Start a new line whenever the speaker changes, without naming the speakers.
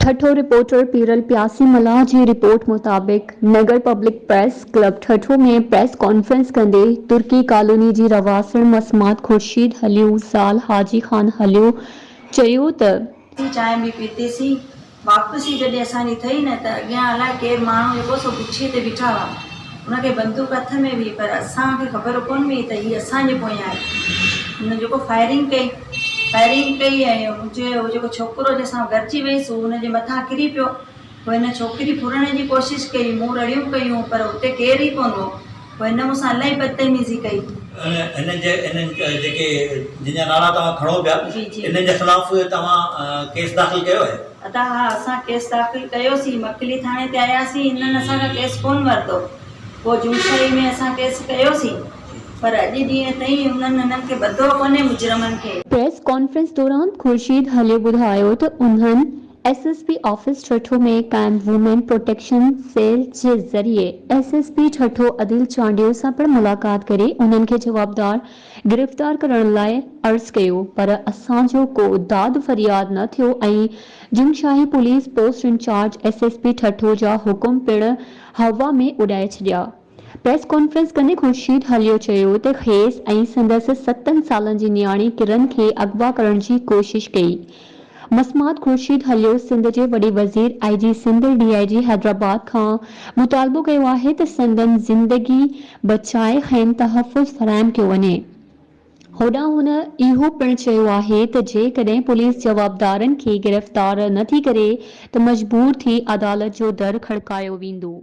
ठठो reporter पीरल प्यासी मलाह जी report मुताबिक नगर पब्लिक प्रेस क्लब ठठो में प्रेस कॉन्फ्रेंस कंदे तुर्की कॉलोनी जी रवासण मसमात खुर्शीद हलियो साल हाजी खान हलियो चयो त
चाय भी पीतीसी वापसी जॾहिं असांजी थई न त अॻियां अलाए केरु माण्हू जेको सो गुच्छे ते बीठा हुआ उनखे बंदूक हथ में हुई पर असांखे ख़बर कोन हुई त हीअ असांजे पोयां आहे। हुन जेको फायरिंग कई ऐं उहो जेको छोकिरो जंहिंसां गॾिजी वियुसि हुनजे मथां किरी पियो। पोइ हिन छोकिरी फुरण जी कोशिशि कई, मूं रड़ियूं कयूं पर उते केरु ई कोन हो। पोइ हिन मूंसां इलाही बदतमीज़ी कई।
जेके जिन नाला तव्हां खणो पिया इन जे ख़िलाफ़ तव्हां केस दाख़िल कयो आहे?
हा, असां केस दाख़िल कयोसीं, मकली थाणे ते आयासीं, हिननि असांखां केस कोन वरितो। पोइ जूनशरी में असां केस कयोसीं पर अॼु ॾींहं ताईं हुननि खे ॿधो कोन्हे मुजरमनि खे।
प्रेस कॉन्फ्रेंस दौरान खुर्शीद हलियो ॿुधायो त उन्हनि एसएसपी ऑफिस ठठो में कायम वुमेन प्रोटेक्शन सेल के जरिए एसएसपी ठठो अदिल चांडियो से पिण मुलाकात करे उन्हनि खे जवाबदार गिरफ्तार करण लाइ अर्ज़ कयो पर असांजो को दाद फरियाद न थियो ऐं जुमशाही पुलिस पोस्ट इंचार्ज एसएसपी ठठो जा हुकुम पिण हवा में उड़ाए छॾिया। प्रेस कॉन्फ्रेंस कंदे खुर्शीद हलियो चयो त खेस ऐं संदसि 7 सालनि जी न्याणी किरण खे अगवा करण जी कोशिश कई। मसमात खुर्शीद हलियो सिंध जे वॾे वज़ीर आईजी सिंध डीआईजी हैदराबाद खां मुतालबो कयो आहे त संदन ज़िंदगी बचाए खेनि तहफ़ुज़ फराहम कयो वञे। होॾां हुन इहो पिण चयो आहे त जेकॾहिं पुलिस जवाबदारनि खे गिरफ़्तार नथी करे त मजबूर थी अदालत जो दर खड़कायो वेंदो।